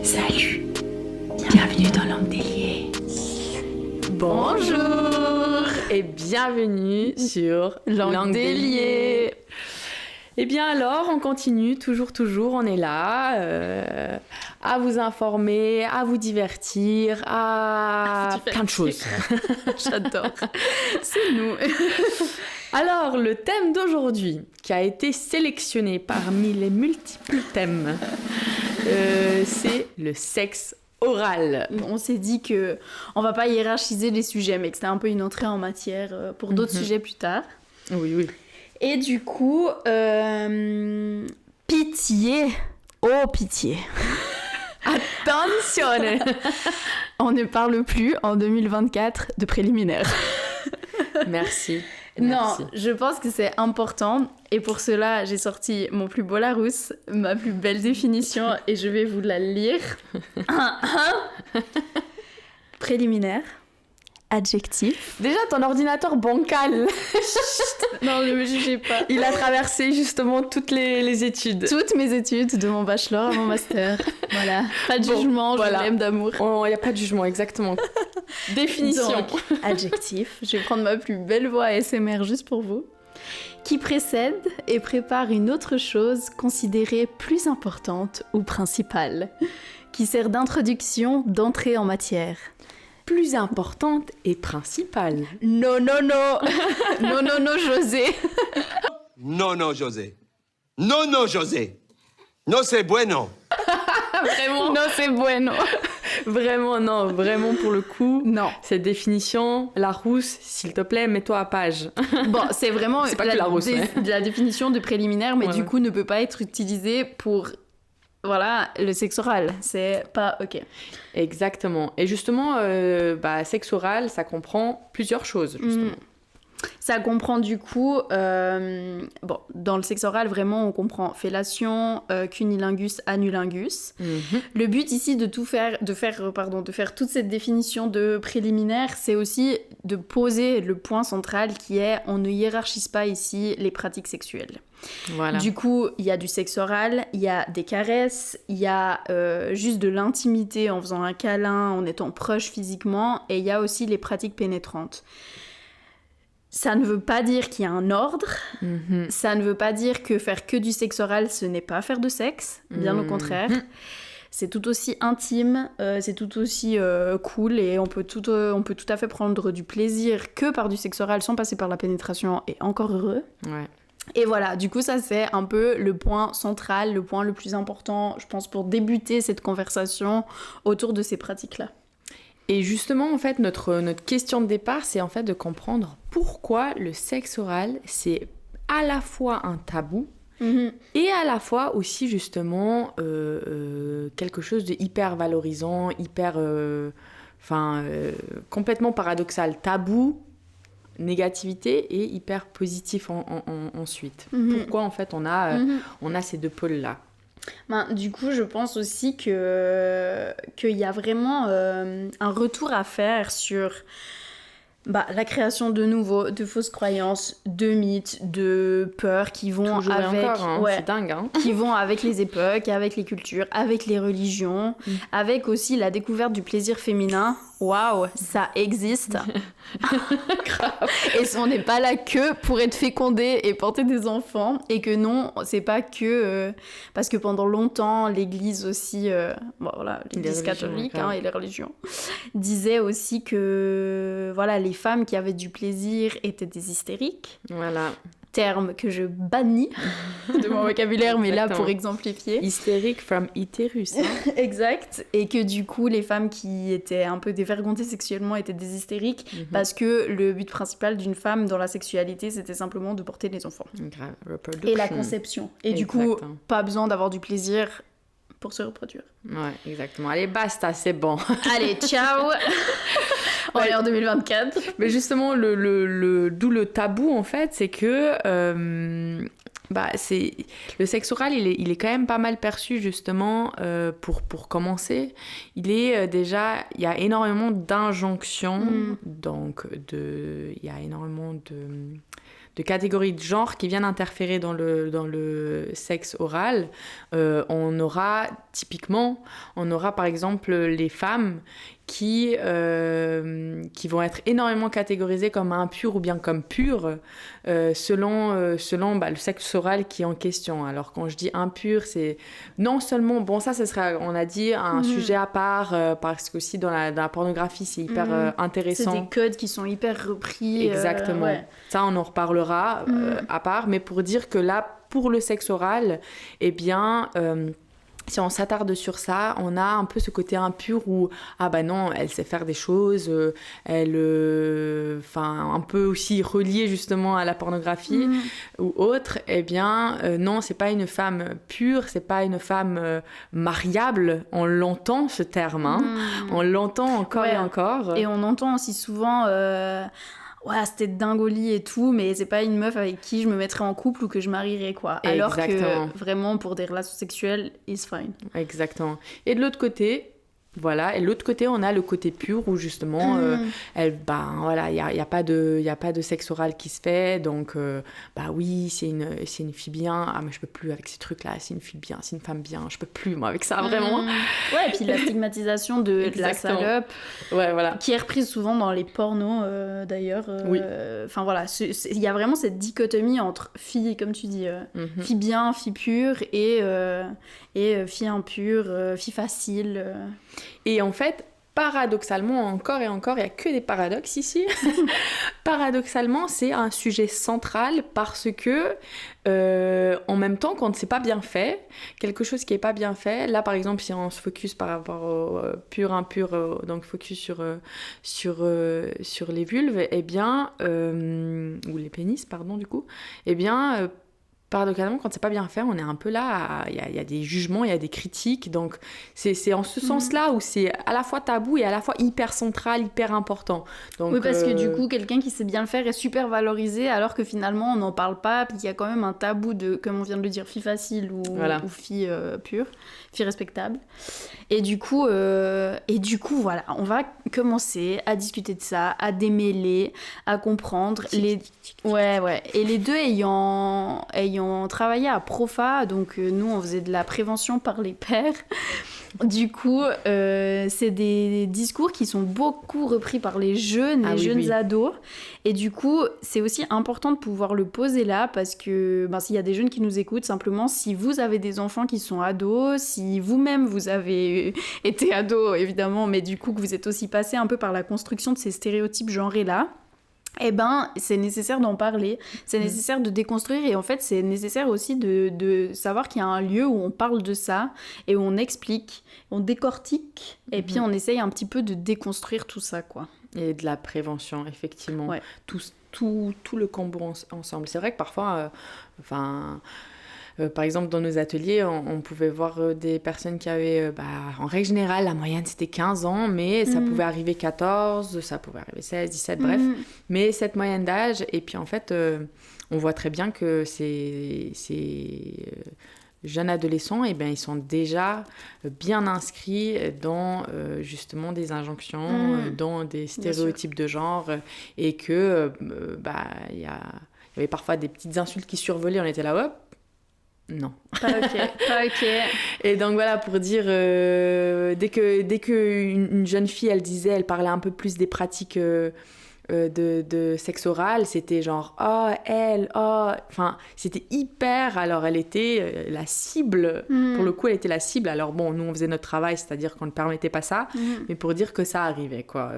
Salut, bienvenue dans Langue déliée. Bonjour et bienvenue sur Langue déliée. Eh bien alors, on continue, toujours, on est là, à vous informer, à vous divertir, à plein de choses. J'adore, c'est nous. Alors, le thème d'aujourd'hui, qui a été sélectionné parmi les multiples thèmes, c'est le sexe oral. On s'est dit que on va pas hiérarchiser les sujets, mais que c'était un peu une entrée en matière pour d'autres sujets plus tard. Oui. Et du coup, pitié, oh pitié. Attention. On ne parle plus en 2024 de préliminaires. Merci. Non, je pense que c'est important. Et pour cela, j'ai sorti mon plus beau Larousse, ma plus belle définition, et je vais vous la lire. Préliminaire. Adjectif. Déjà, ton ordinateur bancal. Non, ne me jugez pas. Il a traversé justement toutes les études. Toutes mes études, de mon bachelor à mon master. Voilà. Pas de jugement, voilà. Je l'aime d'amour. Il n'y a pas de jugement, exactement. Définition. Donc, adjectif. Je vais prendre ma plus belle voix ASMR juste pour vous. Qui précède et prépare une autre chose considérée plus importante ou principale. Qui sert d'introduction, d'entrée en matière. Plus importante et principale. Non, José. Non, José. Non, José. No c'est bueno. Vraiment. Non, c'est bueno. Vraiment, non. Vraiment, pour le coup. Non. Cette définition, Larousse, s'il te plaît, mets-toi à page. Bon, c'est vraiment c'est pas que Larousse, la définition de préliminaire, mais ouais, du coup, ne peut pas être utilisée pour... Voilà, le sexe oral, c'est pas ok. Exactement. Et justement, sexe oral, ça comprend plusieurs choses, justement. Ça comprend du coup, dans le sexe oral, vraiment, on comprend fellation, cunilingus, anulingus. Le but ici de faire toute cette définition de préliminaire, c'est aussi de poser le point central qui est, on ne hiérarchise pas ici les pratiques sexuelles. Voilà. Du coup, il y a du sexe oral, il y a des caresses, il y a juste de l'intimité en faisant un câlin, en étant proche physiquement, et il y a aussi les pratiques pénétrantes. Ça ne veut pas dire qu'il y a un ordre, ça ne veut pas dire que faire que du sexe oral, ce n'est pas faire de sexe, bien au contraire. C'est tout aussi intime, c'est tout aussi cool, et on peut tout à fait prendre du plaisir que par du sexe oral sans passer par la pénétration, et encore heureux. Ouais. Et voilà, du coup, ça c'est un peu le point central, le point le plus important, je pense, pour débuter cette conversation autour de ces pratiques-là. Et justement, en fait, notre question de départ, c'est en fait de comprendre pourquoi le sexe oral, c'est à la fois un tabou et à la fois aussi, justement, quelque chose de hyper valorisant, complètement paradoxal. Tabou, négativité et hyper positif ensuite. Pourquoi, en fait, on a ces deux pôles-là? Du coup, je pense aussi qu'il y a vraiment un retour à faire sur la création de fausses croyances, de mythes, de peurs qui vont toujours avec... encore, c'est dingue. Qui vont avec les époques, avec les cultures, avec les religions, avec aussi la découverte du plaisir féminin. Waouh, ça existe. Grave. Et on n'est pas là que pour être fécondé et porter des enfants, et que non, c'est pas que parce que pendant longtemps l'église aussi l'église catholique et les religions disaient aussi que les femmes qui avaient du plaisir étaient des hystériques. Voilà. Terme que je bannis de mon vocabulaire, mais là pour exemplifier. Hystérique from utérus. Exact. Et que du coup, les femmes qui étaient un peu dévergondées sexuellement étaient des hystériques, parce que le but principal d'une femme dans la sexualité, c'était simplement de porter des enfants. Grave. Reproduction. Et la conception. Et du coup, pas besoin d'avoir du plaisir pour se reproduire. Ouais, exactement. Allez, basta, c'est bon. Allez, ciao. On est en 2024. Mais justement, d'où le tabou, en fait, c'est que le sexe oral, il est quand même pas mal perçu, justement, pour commencer. Il y a énormément d'injonctions, donc il y a énormément catégories de genre qui viennent interférer dans le sexe oral. On aura par exemple les femmes qui vont être énormément catégorisées comme impures ou bien comme pures selon le sexe oral qui est en question. Alors quand je dis impur, c'est non seulement, bon ça serait, on a dit, un sujet à part, parce qu'aussi dans la pornographie c'est hyper intéressant. C'est des codes qui sont hyper repris. Exactement. Ça on en reparlera à part, mais pour dire que là, pour le sexe oral, eh bien... si on s'attarde sur ça, on a un peu ce côté impur où, ah bah non, elle sait faire des choses, un peu aussi relié justement à la pornographie ou autre, eh bien, non, c'est pas une femme pure, c'est pas une femme mariable, on l'entend ce terme, hein, on l'entend encore et encore. Et on entend aussi souvent... ouais, c'était dingolie et tout, mais c'est pas une meuf avec qui je me mettrais en couple ou que je marierais, quoi. Alors que vraiment, pour des relations sexuelles, it's fine. Exactement. Et de l'autre côté, on a le côté pur où justement, il y a pas de sexe oral qui se fait, donc oui, c'est une fille bien, ah mais je peux plus avec ces trucs-là, c'est une fille bien, c'est une femme bien, je peux plus moi avec ça vraiment. Ouais, et puis la stigmatisation de la salope, qui est reprise souvent dans les pornos d'ailleurs. Enfin voilà, il y a vraiment cette dichotomie entre filles, comme tu dis, fille bien, fille pure et fille impure, fille facile. Et en fait, paradoxalement, encore et encore, il n'y a que des paradoxes ici. Paradoxalement, c'est un sujet central parce que, en même temps, quand c'est pas bien fait, quelque chose qui est pas bien fait, là par exemple, si on se focus par rapport au pur, impur, donc focus sur les vulves, eh bien, ou les pénis, pardon, du coup, eh bien... paradoxalement, quand c'est pas bien fait, on est un peu là, il y a des jugements, il y a des critiques, donc c'est en ce sens-là où c'est à la fois tabou et à la fois hyper central, hyper important. Donc, oui, parce que du coup, quelqu'un qui sait bien le faire est super valorisé, alors que finalement, on n'en parle pas, puis il y a quand même un tabou de, comme on vient de le dire, fille facile ou fille pure, fille respectable. Et du coup, voilà, on va commencer à discuter de ça, à démêler, à comprendre. Et les deux ayant travaillé à Profa, donc nous on faisait de la prévention par les pairs. Du coup, c'est des discours qui sont beaucoup repris par les jeunes, ados. Et du coup, c'est aussi important de pouvoir le poser là parce que s'il y a des jeunes qui nous écoutent, simplement, si vous avez des enfants qui sont ados, si vous-même vous avez été ado, évidemment, mais du coup que vous êtes aussi passé un peu par la construction de ces stéréotypes genrés-là, eh ben, c'est nécessaire d'en parler, c'est nécessaire de déconstruire et en fait, c'est nécessaire aussi de savoir qu'il y a un lieu où on parle de ça et où on explique, on décortique et puis on essaye un petit peu de déconstruire tout ça, quoi. Et de la prévention, effectivement. Ouais. Tout le combo ensemble. C'est vrai que parfois, par exemple, dans nos ateliers, on pouvait voir des personnes qui avaient, en règle générale, la moyenne c'était 15 ans, mais ça pouvait arriver 14, ça pouvait arriver 16, 17, bref. Mais cette moyenne d'âge, et puis en fait, on voit très bien que ces jeunes adolescents, eh bien, ils sont déjà bien inscrits dans justement des injonctions, dans des stéréotypes de genre, et que il y avait parfois des petites insultes qui survolaient, on était là, hop, non. Pas ok. Et donc voilà, pour dire, dès que une jeune fille, elle parlait un peu plus des pratiques de sexe oral, c'était genre, enfin, c'était hyper, alors elle était la cible, pour le coup, elle était la cible, alors bon, nous on faisait notre travail, c'est-à-dire qu'on ne permettait pas ça, mais pour dire que ça arrivait, quoi.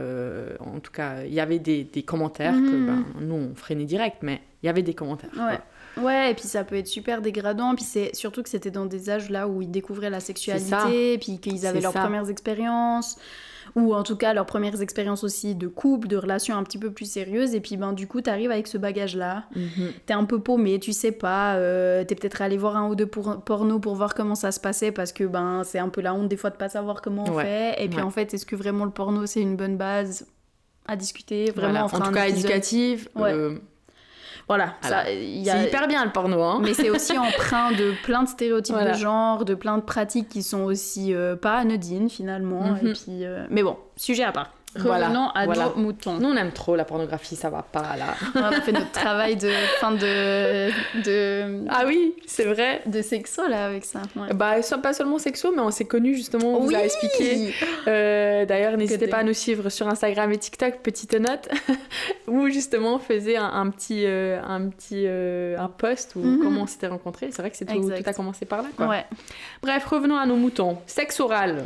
En tout cas, il y avait des commentaires que, nous on freinait direct, mais il y avait des commentaires. Ouais. Quoi. Ouais, et puis ça peut être super dégradant, puis c'est surtout que c'était dans des âges là où ils découvraient la sexualité, puis qu'ils avaient leurs premières expériences, ou en tout cas leurs premières expériences aussi de couple, de relations un petit peu plus sérieuses, et puis du coup t'arrives avec ce bagage-là, t'es un peu paumé, tu sais pas, t'es peut-être allé voir un ou deux pornos pour voir comment ça se passait, parce que c'est un peu la honte des fois de pas savoir comment on fait, et puis en fait, est-ce que vraiment le porno c'est une bonne base à discuter, vraiment, en tout cas éducative. Voilà, c'est hyper bien le porno, hein. Mais c'est aussi empreint de plein de stéréotypes de genre, de plein de pratiques qui sont aussi pas anodines finalement. Et puis, mais bon, sujet à part. Revenons à nos moutons. Nous, on aime trop la pornographie, ça va pas, là. On a fait notre travail de fin de... Ah oui, c'est vrai. De sexo, là, avec ça. Ouais. Bah, pas seulement sexo, mais on s'est connus, justement, on vous a expliqué. D'ailleurs, n'hésitez pas à nous suivre sur Instagram et TikTok, petite note, où, justement, on faisait un post où comment on s'était rencontrés. C'est vrai que c'est tout a commencé par là, quoi. Ouais. Bref, revenons à nos moutons. Sexe oral.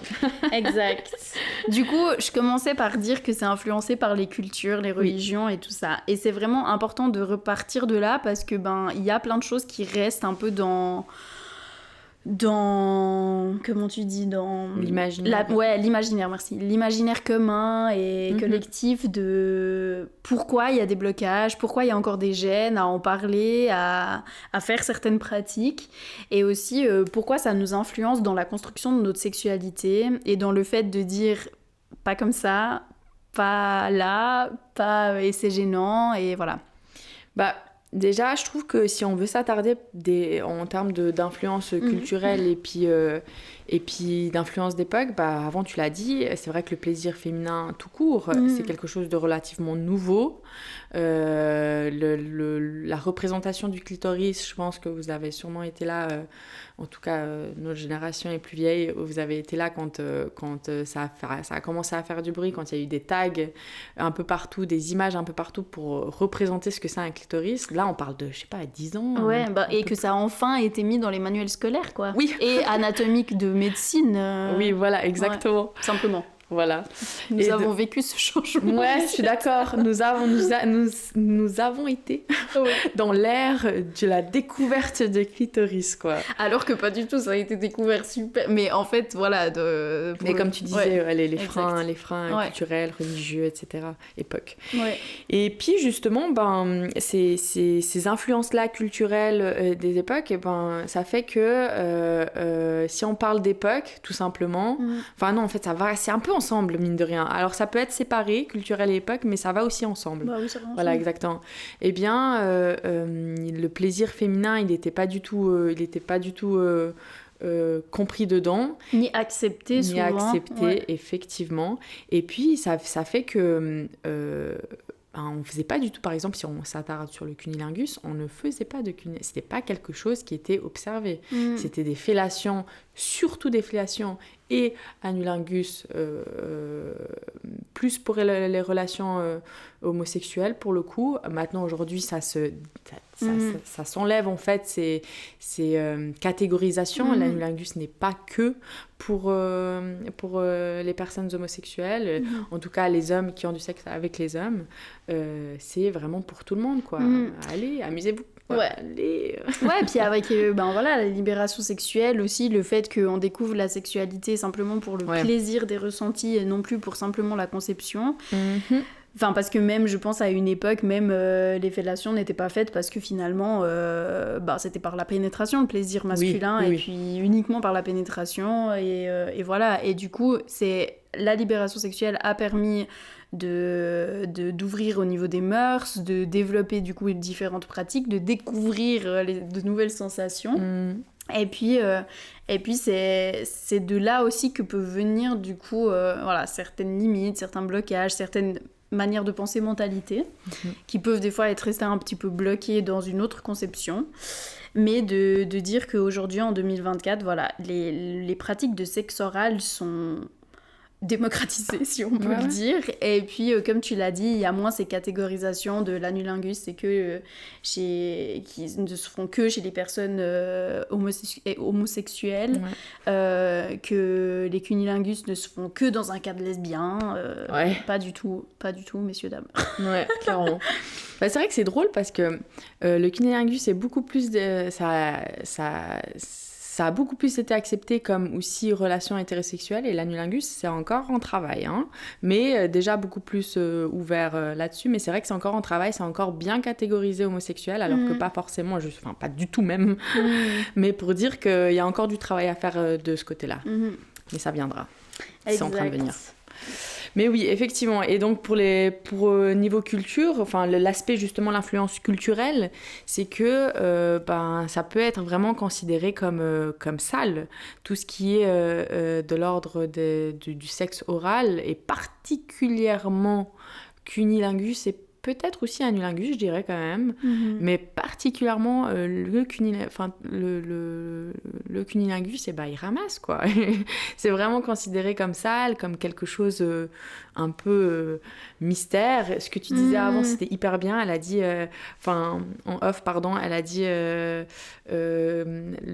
Exact. Du coup, je commençais par dire que c'est influencé par les cultures, les religions et tout ça. Et c'est vraiment important de repartir de là parce que il y a plein de choses qui restent un peu dans comment tu dis, dans l'imaginaire. L'imaginaire, merci. L'imaginaire commun et collectif de pourquoi il y a des blocages, pourquoi il y a encore des gênes à en parler, à faire certaines pratiques, et aussi pourquoi ça nous influence dans la construction de notre sexualité et dans le fait de dire pas comme ça, pas là, pas et c'est gênant, et voilà. Bah, déjà, je trouve que si on veut s'attarder en termes d'influence culturelle et puis d'influence d'époque, avant tu l'as dit, c'est vrai que le plaisir féminin tout court, c'est quelque chose de relativement nouveau. La représentation du clitoris, je pense que vous avez sûrement été là, en tout cas notre génération est plus vieille, vous avez été là quand ça a commencé à faire du bruit, quand il y a eu des tags un peu partout, des images un peu partout pour représenter ce que c'est un clitoris. Là, on parle de, je sais pas, 10 ans. Ouais, et que ça a enfin été mis dans les manuels scolaires, quoi. Oui. Et anatomiques de médecine. Oui, voilà, exactement. Ouais, simplement. Voilà. Nous avons vécu ce changement. Ouais, je suis d'accord. Nous avons été dans l'ère de la découverte de clitoris, quoi. Alors que pas du tout, ça a été découvert super. Mais en fait, voilà. Mais comme tu disais, les freins culturels, religieux, etc. Époque. Ouais. Et puis justement, ces influences-là culturelles des époques, ça fait que si on parle d'époque, tout simplement, enfin non, en fait, ça va, c'est un peu ensemble, mine de rien. Alors ça peut être séparé, culturel et époque, mais ça va aussi ensemble. Bah oui, ça va ensemble. Voilà, exactement. Eh bien, le plaisir féminin, il n'était pas du tout compris dedans. Ni accepté, souvent. Ni accepté, effectivement. Et puis, ça fait que... on ne faisait pas du tout, par exemple, si on s'attarde sur le cunnilingus, on ne faisait pas de cunnilingus. C'était pas quelque chose qui était observé. C'était des fellations, surtout des fellations et anulingus, plus pour les relations homosexuelles, pour le coup. Maintenant, aujourd'hui, ça s'enlève, en fait, ces catégorisations. L'anulingus n'est pas que pour les personnes homosexuelles. En tout cas, les hommes qui ont du sexe avec les hommes, c'est vraiment pour tout le monde, quoi. Allez, amusez-vous. Ouais. Allez. Ouais, puis avec la libération sexuelle aussi, le fait qu'on découvre la sexualité simplement pour le plaisir des ressentis et non plus pour simplement la conception. Enfin, parce que même, je pense, à une époque, même les fellations n'étaient pas faites parce que finalement, c'était par la pénétration, le plaisir masculin, puis uniquement par la pénétration, et voilà. Et du coup, la libération sexuelle a permis d'ouvrir au niveau des mœurs, de développer du coup différentes pratiques, de découvrir de nouvelles sensations. Et puis c'est de là aussi que peuvent venir du coup certaines limites, certains blocages, certaines manières de penser, mentalité, qui peuvent des fois être restées un petit peu bloquées dans une autre conception. Mais de dire qu'aujourd'hui, en 2024, les pratiques de sexe oral sont démocratisé, si on peut le dire. Et puis, comme tu l'as dit, il y a moins ces catégorisations de l'anulingus, c'est que qui ne se font que chez les personnes homosexuelles, que les cunnilingus ne se font que dans un cadre lesbien. Pas du tout, messieurs, dames. Ouais, clairement. C'est vrai que c'est drôle parce que le cunnilingus est beaucoup plus... Ça a beaucoup plus été accepté comme aussi relation hétérosexuelle, et l'anulingus, c'est encore en travail, hein, mais déjà beaucoup plus ouvert là-dessus. Mais c'est vrai que c'est encore en travail, c'est encore bien catégorisé homosexuel, alors que pas forcément, pas du tout même, mais pour dire qu'il y a encore du travail à faire de ce côté-là. Mais ça viendra, c'est en train de venir. Mais oui, effectivement. Et donc, pour niveau culture, enfin, l'aspect, justement, l'influence culturelle, c'est que ça peut être vraiment considéré comme sale. Tout ce qui est de l'ordre du sexe oral, et particulièrement cunilingus, et peut-être aussi anulingus, je dirais quand même, mais particulièrement le cunilingus, il ramasse, quoi. C'est vraiment considéré comme sale, comme quelque chose un peu mystère. Ce que tu disais avant, c'était hyper bien. Elle a dit, en off, pardon, elle a dit le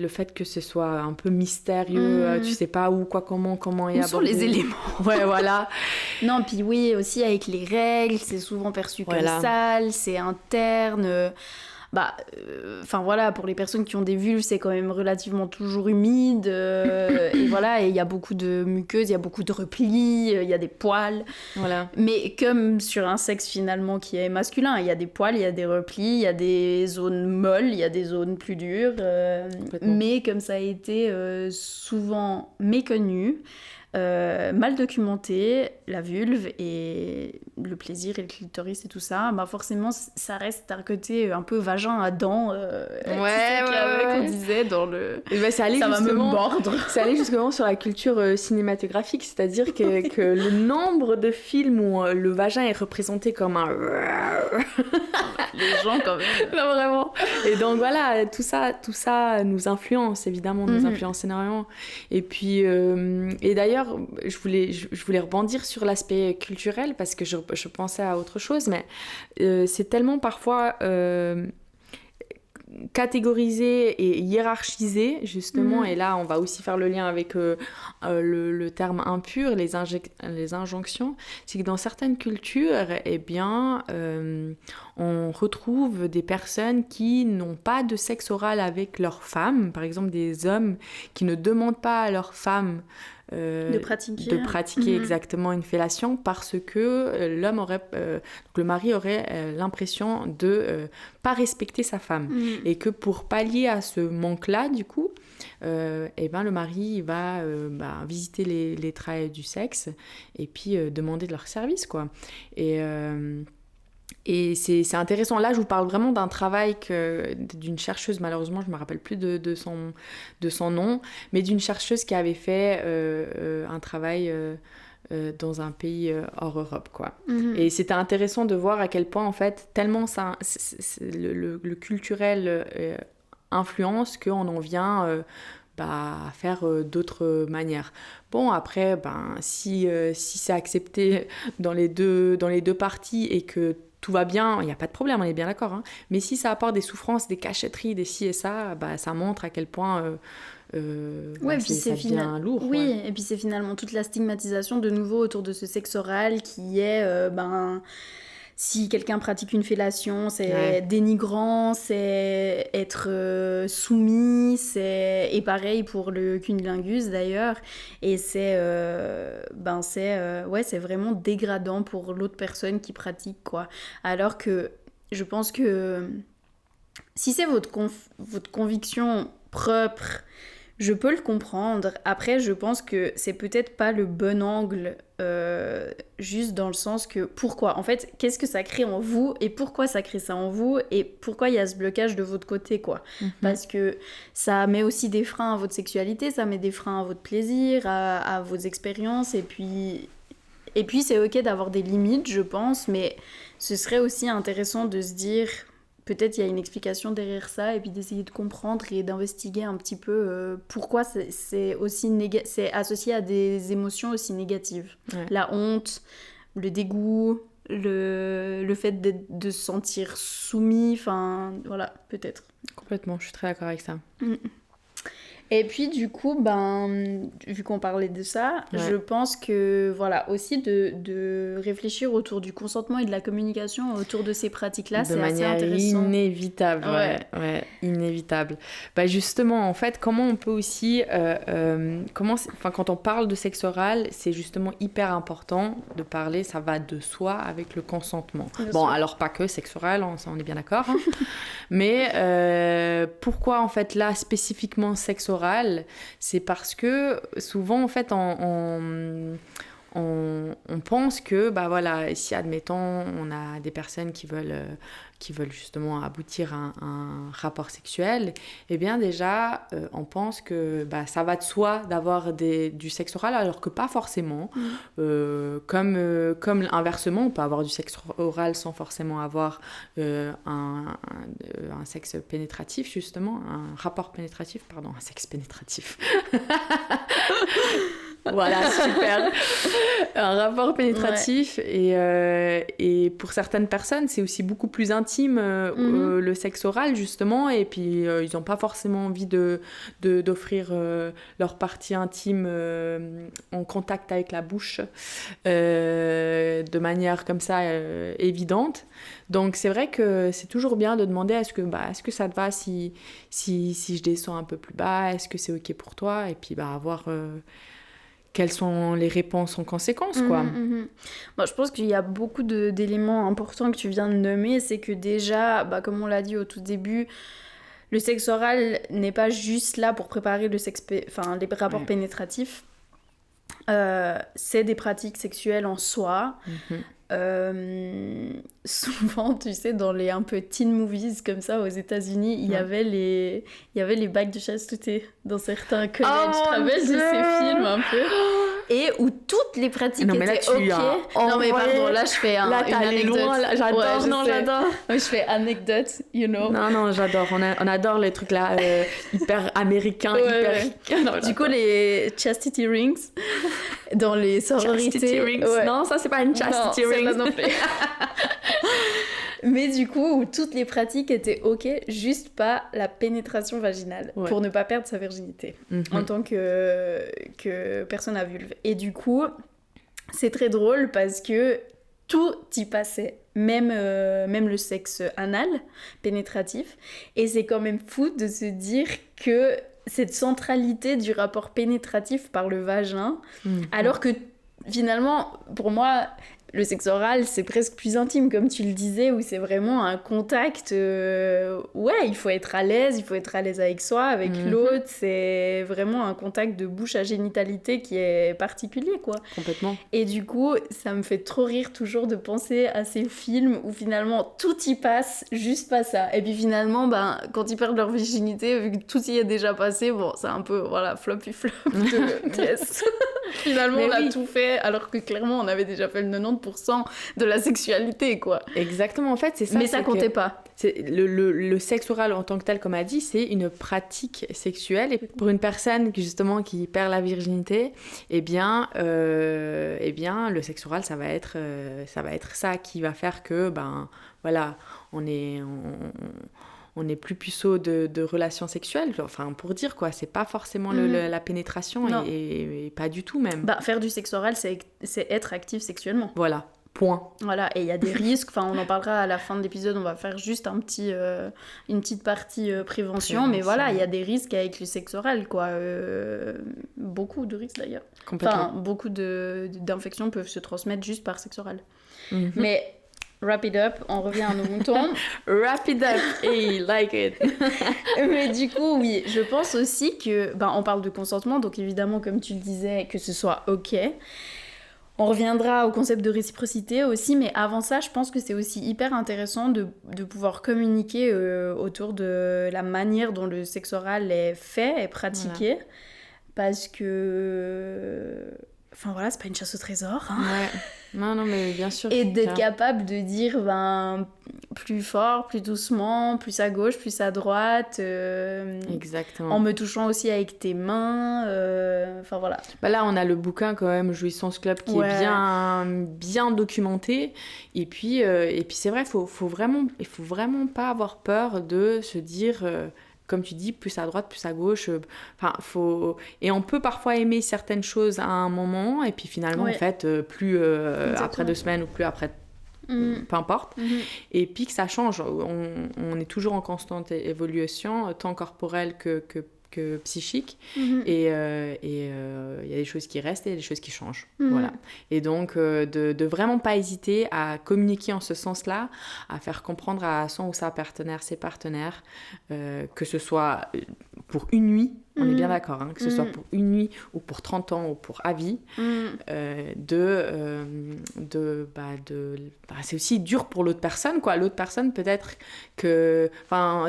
fait que ce soit un peu mystérieux, tu sais pas où, quoi, comment y aborder. Où sont les éléments? Ouais, voilà. Non, puis oui, aussi avec les règles, c'est souvent perçu comme sale, c'est interne. Voilà, pour les personnes qui ont des vulves, c'est quand même relativement toujours humide. Et voilà, et il y a beaucoup de muqueuses, il y a beaucoup de replis, il y a des poils. Voilà. Mais comme sur un sexe finalement qui est masculin, il y a des poils, il y a des replis, il y a des zones molles, il y a des zones plus dures. Mais comme ça a été souvent méconnu, mal documenté, la vulve et le plaisir et le clitoris et tout ça, forcément ça reste un côté un peu vagin à dents, qu'on disait dans le... ça va me mordre. Ça allait justement sur la culture cinématographique, c'est-à-dire que le nombre de films où le vagin est représenté comme un... Les gens quand même. Non, vraiment. Et donc voilà, tout ça nous influence, évidemment, nous influence énormément. Et puis, et d'ailleurs, je voulais rebondir sur l'aspect culturel parce que je pensais à autre chose, mais c'est tellement parfois catégorisé et hiérarchisé, justement, et là on va aussi faire le lien avec le terme impur, les injonctions, c'est que dans certaines cultures, on retrouve des personnes qui n'ont pas de sexe oral avec leurs femmes, par exemple des hommes qui ne demandent pas à leurs femmes de pratiquer exactement une fellation parce que le mari aurait l'impression de pas respecter sa femme et que pour pallier à ce manque-là, du coup, le mari va visiter les travailleurs du sexe et puis demander de leur service, quoi. Et c'est intéressant. Là, je vous parle vraiment d'un travail d'une chercheuse, malheureusement, je ne me rappelle plus de son nom, mais d'une chercheuse qui avait fait un travail dans un pays hors Europe, quoi. Et c'était intéressant de voir à quel point, en fait, tellement le culturel influence qu'on en vient... à faire d'autres manières. Bon, après, si c'est accepté dans les deux parties et que tout va bien, il n'y a pas de problème, on est bien d'accord, hein. Mais si ça apporte des souffrances, des cachotteries, des ci et ça, ça montre à quel point ça devient lourd. Oui, et puis c'est finalement toute la stigmatisation de nouveau autour de ce sexe oral qui est... si quelqu'un pratique une fellation, c'est dénigrant, c'est être soumis, et pareil pour le cunilingus d'ailleurs, et c'est vraiment dégradant pour l'autre personne qui pratique, quoi. Alors que je pense que si c'est votre conviction propre, je peux le comprendre. Après, je pense que c'est peut-être pas le bon angle, juste dans le sens que pourquoi ? En fait, qu'est-ce que ça crée en vous et pourquoi ça crée ça en vous et pourquoi il y a ce blocage de votre côté, quoi. Parce que ça met aussi des freins à votre sexualité, ça met des freins à votre plaisir, à vos expériences et puis c'est ok d'avoir des limites, je pense, mais ce serait aussi intéressant de se dire... Peut-être il y a une explication derrière ça et puis d'essayer de comprendre et d'investiguer un petit peu pourquoi c'est associé à des émotions aussi négatives. Ouais. La honte, le dégoût, le fait de se sentir soumis, enfin voilà, peut-être. Complètement, je suis très d'accord avec ça. Et puis du coup, vu qu'on parlait de ça, je pense que voilà, aussi de réfléchir autour du consentement et de la communication autour de ces pratiques-là, c'est assez intéressant. Inévitable, inévitable. Justement, en fait, comment on peut aussi, quand on parle de sexe oral, c'est justement hyper important de parler, ça va de soi avec le consentement. Alors pas que sexe oral, on est bien d'accord, hein. Mais pourquoi en fait là spécifiquement sexe oral, c'est parce que souvent en fait on on pense que, bah voilà, si admettons, on a des personnes qui veulent justement aboutir à un rapport sexuel, eh bien déjà, on pense que bah, ça va de soi d'avoir du sexe oral, alors que pas forcément. Comme inversement, on peut avoir du sexe oral sans forcément avoir un sexe pénétratif, justement, un rapport pénétratif, pardon, un sexe pénétratif. Voilà, super. Un rapport pénétratif. Et pour certaines personnes, c'est aussi beaucoup plus intime, le sexe oral, justement. Et puis, ils n'ont pas forcément envie d'offrir leur partie intime en contact avec la bouche de manière comme ça évidente. Donc, c'est vrai que c'est toujours bien de demander est-ce que ça te va si je descends un peu plus bas? Est-ce que c'est OK pour toi? Et puis, avoir... quelles sont les réponses en conséquence, quoi. Bon, je pense qu'il y a beaucoup d'éléments importants que tu viens de nommer. C'est que déjà, comme on l'a dit au tout début, le sexe oral n'est pas juste là pour préparer les rapports pénétratifs. C'est des pratiques sexuelles en soi. Souvent, tu sais, dans les un peu teen movies comme ça aux États-Unis, il y avait les bacs de chasteté dans certains collèges. Tu te rappelles de ces films un peu? Et où toutes les pratiques étaient OK. Non, mais pardon, là je fais une anecdote. Loin, là, j'adore, j'adore. Je fais anecdote, you know. Non, j'adore. On adore les trucs là, hyper américains, Non, du coup, les chastity rings dans les sororités. Chastity rings. Non, ça c'est pas une chastity ring. C'est pas non plus. Mais du coup, où toutes les pratiques étaient OK, juste pas la pénétration vaginale, pour ne pas perdre sa virginité en tant que personne à vulve. Et du coup, c'est très drôle parce que tout y passait, même le sexe anal, pénétratif. Et c'est quand même fou de se dire que cette centralité du rapport pénétratif par le vagin, alors que finalement, pour moi... Le sexe oral, c'est presque plus intime, comme tu le disais, où c'est vraiment un contact... il faut être à l'aise avec soi, avec l'autre. C'est vraiment un contact de bouche à génitalité qui est particulier, quoi. Complètement. Et du coup, ça me fait trop rire toujours de penser à ces films où finalement tout y passe, juste pas ça. Et puis finalement, quand ils perdent leur virginité, vu que tout y est déjà passé, bon, c'est un peu, floppy flop de yes. Finalement, on a tout fait, alors que clairement, on avait déjà fait le 90% de la sexualité, quoi. Exactement, en fait, c'est ça. Mais ça comptait pas. Le sexe oral en tant que tel, comme a dit, c'est une pratique sexuelle. Et pour une personne justement qui perd la virginité, eh bien, le sexe oral, ça va être ça qui va faire que, on est plus puceau de relations sexuelles, enfin pour dire quoi, c'est pas forcément la pénétration et pas du tout même. Faire du sexe oral, c'est être actif sexuellement. Voilà, point. Voilà, et il y a des risques, on en parlera à la fin de l'épisode, on va faire juste une petite partie prévention, mais voilà, il y a des risques avec le sexe oral, quoi. Beaucoup de risques d'ailleurs. Complètement. Beaucoup d'infections peuvent se transmettre juste par sexe oral. Mais... Wrap it up, on revient à nos moutons. Wrap it up, hey, like it. Mais du coup, oui, je pense aussi que, on parle de consentement, donc évidemment, comme tu le disais, que ce soit OK. On reviendra au concept de réciprocité aussi, mais avant ça, je pense que c'est aussi hyper intéressant de pouvoir communiquer autour de la manière dont le sexe oral est fait et pratiqué, parce que... c'est pas une chasse au trésor. Hein. Ouais. Non, mais bien sûr. Et d'être capable de dire, plus fort, plus doucement, plus à gauche, plus à droite. Exactement. En me touchant aussi avec tes mains. Voilà. Là, on a le bouquin quand même, Jouissance Club, qui est bien documenté. Et puis c'est vrai, il faut vraiment pas avoir peur de se dire... comme tu dis, plus à droite, plus à gauche. Et on peut parfois aimer certaines choses à un moment, et puis finalement, en fait, plus après 2 semaines ou plus après, peu importe. Et puis que ça change. On est toujours en constante évolution, tant corporelle que psychique. Et il y a des choses qui restent et des choses qui changent. Voilà. Et donc, de vraiment pas hésiter à communiquer en ce sens-là, à faire comprendre à son ou sa partenaire, ses partenaires, que ce soit pour une nuit, on est bien d'accord, hein, que ce soit pour une nuit ou pour 30 ans ou pour à vie, c'est aussi dur pour l'autre personne, quoi. L'autre personne, peut-être que... Enfin,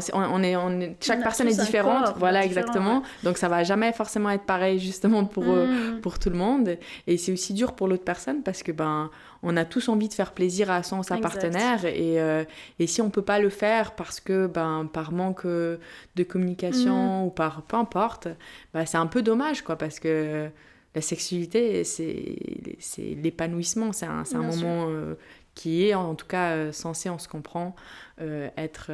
chaque personne est différente, corps, voilà, exactement. Ouais. Donc, ça va jamais forcément être pareil, justement, pour tout le monde. Et c'est aussi dur pour l'autre personne parce que, on a tous envie de faire plaisir à son ou sa partenaire. Et si on peut pas le faire parce que, par manque de communication ou par... Peu importe, c'est un peu dommage, quoi, parce que la sexualité, c'est l'épanouissement. C'est un moment qui est, en tout cas, censé, on se comprend, être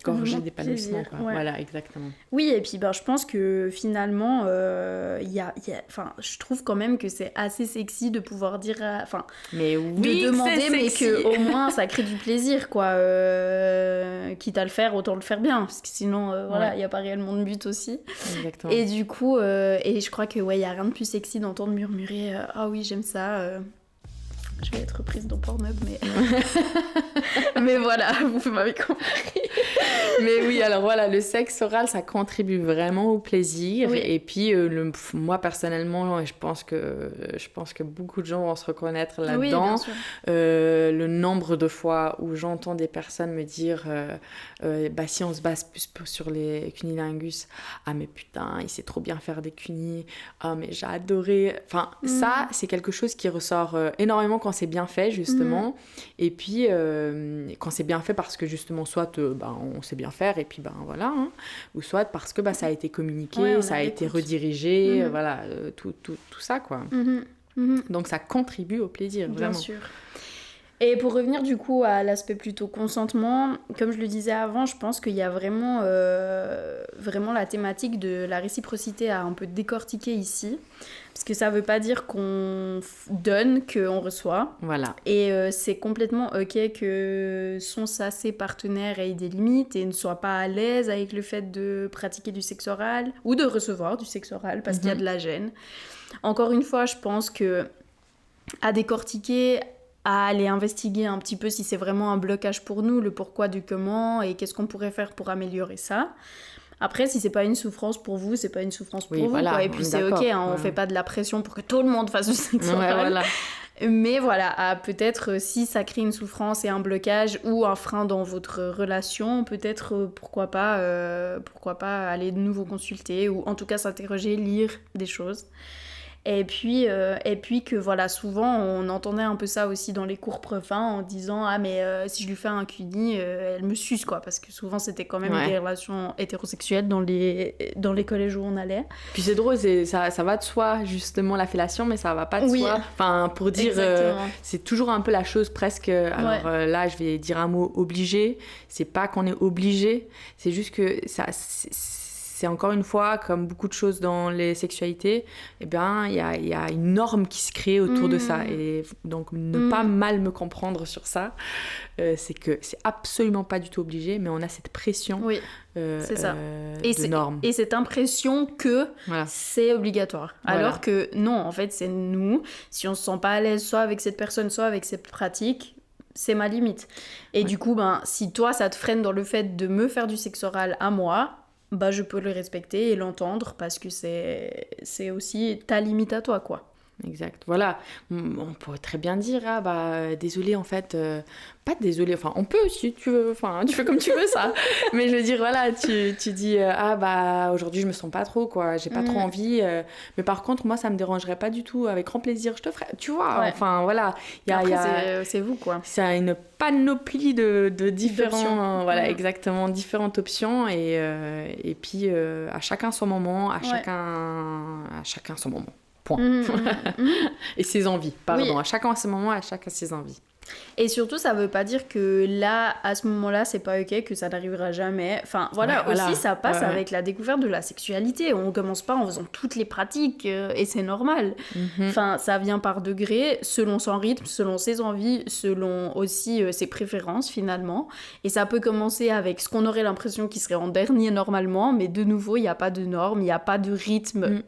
gorgé d'épanouissement, quoi. Ouais. Voilà, exactement. Oui, et puis je pense que finalement, je trouve quand même que c'est assez sexy de pouvoir dire... mais oui, de demander, mais qu'au moins, ça crée du plaisir, quoi. Quitte à le faire, autant le faire bien, parce que sinon, il n'y a pas réellement de but aussi. Exactement. Et du coup, et je crois que, il n'y a rien de plus sexy d'entendre murmurer « Ah oui, j'aime ça Je vais être prise dans Pornhub, mais... mais voilà, vous m'avez compris. Mais oui, alors voilà, le sexe oral, ça contribue vraiment au plaisir. Oui. Et puis, moi, personnellement, je pense que beaucoup de gens vont se reconnaître là-dedans. Oui, bien sûr. Le nombre de fois où j'entends des personnes me dire si on se base plus sur les cunilingus, ah mais putain, il sait trop bien faire des cunis, ah mais j'ai adoré. Enfin, ça, c'est quelque chose qui ressort énormément quand c'est bien fait, justement. Et puis, quand c'est bien fait parce que, justement, soit on sait bien faire, et puis, voilà. Hein, ou soit parce que ça a été communiqué, ça a été redirigé, voilà, tout ça, quoi. Donc, ça contribue au plaisir, vraiment. Bien sûr. Et pour revenir du coup à l'aspect plutôt consentement, comme je le disais avant, je pense qu'il y a vraiment la thématique de la réciprocité à un peu décortiquer ici. Parce que ça veut pas dire qu'on donne qu'on reçoit. Voilà. Et c'est complètement ok que son ses partenaires aient des limites et ne soient pas à l'aise avec le fait de pratiquer du sexe oral ou de recevoir du sexe oral parce qu'il y a de la gêne. Encore une fois, je pense que à décortiquer, à aller investiguer un petit peu si c'est vraiment un blocage pour nous, le pourquoi du comment et qu'est-ce qu'on pourrait faire pour améliorer ça. Après, si c'est pas une souffrance pour vous, c'est pas une souffrance pour vous, voilà, quoi. Et puis c'est ok, hein, on fait pas de la pression pour que tout le monde fasse du sexe oral. Voilà. Mais voilà, peut-être si ça crée une souffrance et un blocage ou un frein dans votre relation, peut-être pourquoi pas aller de nouveau consulter ou en tout cas s'interroger, lire des choses. Et puis que voilà, souvent on entendait un peu ça aussi dans les cours prefins en disant ah mais si je lui fais un cuni, elle me suce quoi, parce que souvent c'était quand même des relations hétérosexuelles dans les collèges où on allait. Puis c'est drôle, ça va de soi justement la fellation, mais ça va pas de soi. Enfin pour dire c'est toujours un peu la chose presque. Alors là je vais dire un mot obligé. C'est pas qu'on est obligé, c'est juste que ça. C'est encore une fois, comme beaucoup de choses dans les sexualités, il y a une norme qui se crée autour de ça. Et donc, ne pas mal me comprendre sur ça, c'est que c'est absolument pas du tout obligé, mais on a cette pression c'est ça. de norme. Et cette impression que c'est obligatoire. Alors que non, en fait, c'est nous. Si on se sent pas à l'aise, soit avec cette personne, soit avec cette pratique, c'est ma limite. Et du coup, si toi, ça te freine dans le fait de me faire du sexe oral à moi, je peux le respecter et l'entendre parce que c'est aussi ta limite à toi, quoi. Exact. Voilà. On pourrait très bien dire, désolé, en fait... Pas désolé, enfin, on peut si tu veux, enfin, tu fais comme tu veux, ça. Mais je veux dire, voilà, tu dis, aujourd'hui, je me sens pas trop, quoi, j'ai pas trop envie. Mais par contre, moi, ça me dérangerait pas du tout, avec grand plaisir, je te ferai, tu vois, enfin, voilà. C'est vous, quoi. C'est une panoplie de différents, voilà, exactement, différentes options, et puis, à chacun son moment, à chacun son moment. Point. Et ses envies, pardon. À chacun son moment, à chacun ses envies. Et surtout, ça veut pas dire que là, à ce moment-là, c'est pas ok, que ça n'arrivera jamais. Enfin, aussi, ça passe avec la découverte de la sexualité. On commence pas en faisant toutes les pratiques, et c'est normal. Enfin, ça vient par degrés, selon son rythme, selon ses envies, selon aussi ses préférences, finalement. Et ça peut commencer avec ce qu'on aurait l'impression qui serait en dernier, normalement, mais de nouveau, il n'y a pas de norme, il n'y a pas de rythme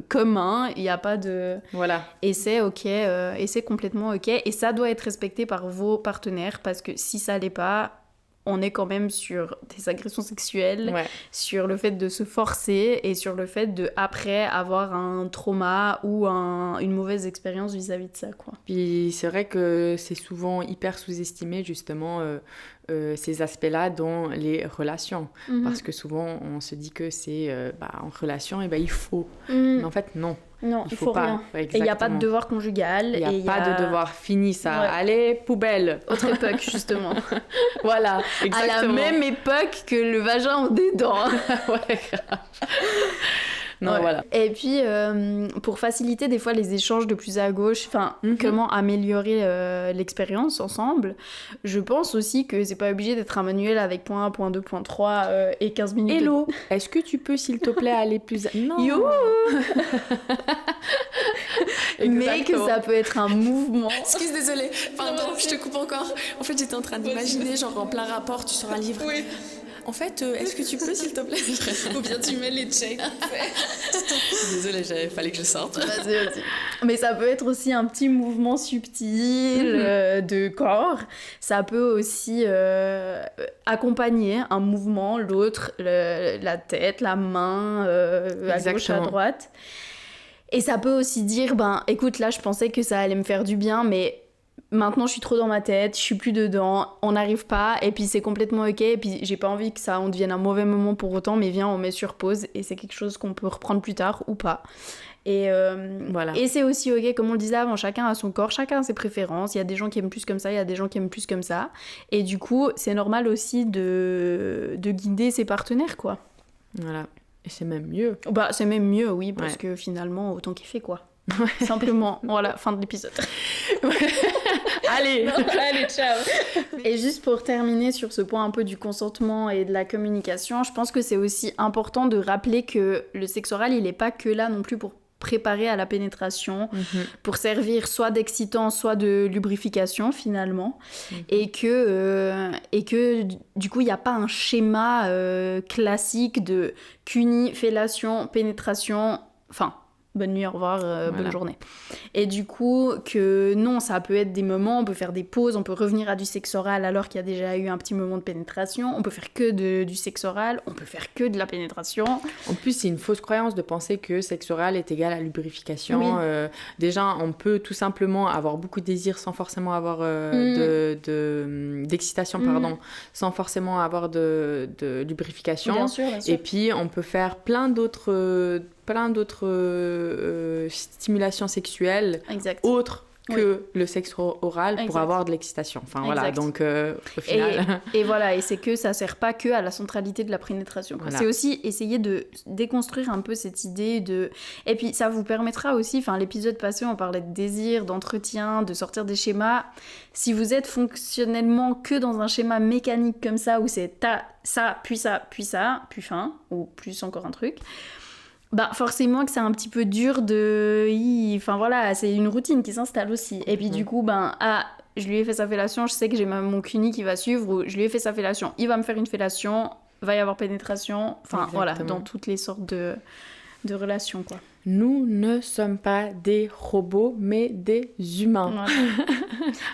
commun, il n'y a pas de... Voilà. Et c'est ok, et c'est complètement ok. Et ça doit être respecté par vos partenaires, parce que si ça l'est pas, on est quand même sur des agressions sexuelles, sur le fait de se forcer et sur le fait de, après, avoir un trauma ou une mauvaise expérience vis-à-vis de ça, quoi. Puis c'est vrai que c'est souvent hyper sous-estimé, justement, ces aspects-là dans les relations. Parce que souvent, on se dit que c'est en relation, et il faut. Mais en fait, non. Non, il faut pas. rien. Ouais, et il n'y a pas de devoir conjugal. Il n'y a pas de devoir, fini ça. Ouais. Allez, poubelle. Autre époque, justement. Voilà, exactement. À la même époque que le vagin ont des dents. Ouais, grave. Non, voilà. Et puis, pour faciliter des fois les échanges de plus à gauche, comment améliorer l'expérience ensemble, je pense aussi que c'est pas obligé d'être un manuel avec point 1, point 2, point 3 et 15 minutes. Hello, est-ce que tu peux, s'il te plaît, aller plus... Non. You Mais que ça peut être un mouvement. Excuse, désolée. Pardon, je te coupe encore. En fait, j'étais en train d'imaginer, genre en plein rapport, tu sors un livre. Oui. En fait, est-ce que tu peux, s'il te plaît? Ou bien tu mets les checks. Désolée, fallait que je sorte. Vas-y. Mais ça peut être aussi un petit mouvement subtil de corps. Ça peut aussi accompagner un mouvement, l'autre, la tête, la main, à gauche, à droite. Et ça peut aussi dire, écoute, là, je pensais que ça allait me faire du bien, mais... Maintenant, je suis trop dans ma tête, je suis plus dedans, on n'arrive pas, et puis c'est complètement ok, et puis j'ai pas envie que ça en devienne un mauvais moment pour autant, mais viens, on met sur pause, et c'est quelque chose qu'on peut reprendre plus tard ou pas. Et, voilà. Et c'est aussi ok, comme on le disait avant, chacun a son corps, chacun a ses préférences, il y a des gens qui aiment plus comme ça, il y a des gens qui aiment plus comme ça, et du coup, c'est normal aussi de guider ses partenaires, quoi. Voilà, et c'est même mieux. C'est même mieux, oui, parce que finalement, autant kiffer, quoi. Simplement, voilà, fin de l'épisode. Allez, ciao. Et juste pour terminer sur ce point un peu du consentement et de la communication, je pense que c'est aussi important de rappeler que le sexe oral, il est pas que là non plus pour préparer à la pénétration, pour servir soit d'excitant, soit de lubrification finalement, et que du coup il n'y a pas un schéma classique de cuni, fellation, pénétration, bonne nuit, au revoir, bonne journée. Et du coup, que non, ça peut être des moments, on peut faire des pauses, on peut revenir à du sexe oral alors qu'il y a déjà eu un petit moment de pénétration, on peut faire que du sexe oral, on peut faire que de la pénétration. En plus, c'est une fausse croyance de penser que sexe oral est égal à lubrification. Oui. Déjà, on peut tout simplement avoir beaucoup de désir sans forcément avoir d'excitation, sans forcément avoir de lubrification. Bien sûr. Et puis, on peut faire plein d'autres stimulations sexuelles autres que le sexe oral pour avoir de l'excitation. Voilà, donc au final... Et voilà, et c'est que ça sert pas que à la centralité de la pénétration. Voilà. C'est aussi essayer de déconstruire un peu cette idée de... Et puis ça vous permettra aussi, l'épisode passé, on parlait de désir, d'entretien, de sortir des schémas. Si vous êtes fonctionnellement que dans un schéma mécanique comme ça, où c'est ça, puis ça, puis ça, puis fin, ou plus encore un truc... forcément que c'est un petit peu dur c'est une routine qui s'installe aussi. Et puis du coup, je lui ai fait sa fellation, je sais que j'ai mon cuni qui va suivre, ou je lui ai fait sa fellation, il va me faire une fellation, va y avoir pénétration, voilà, dans toutes les sortes de relations, quoi. Nous ne sommes pas des robots, mais des humains.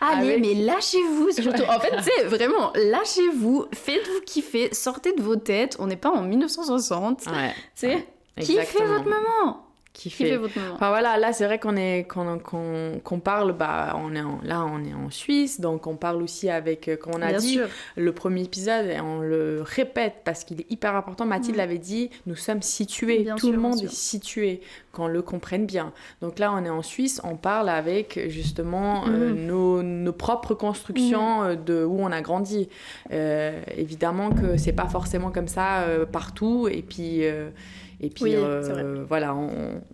Voilà. Allez, mais lâchez-vous surtout. En fait, c'est vraiment, lâchez-vous, faites-vous kiffer, sortez de vos têtes, on n'est pas en 1960, tu sais. Kiffez votre moment. Kiffez votre moment. Voilà, là c'est vrai qu'on parle, on est en Suisse, donc on parle aussi avec, comme on a Bien dit, sûr. le premier épisode, et on le répète parce qu'il est hyper important. Mathilde l'avait dit, nous sommes situés, tout le monde est situé, qu'on le comprenne bien. Donc là on est en Suisse, on parle avec justement nos propres constructions de où on a grandi. Évidemment que c'est pas forcément comme ça partout, et puis voilà,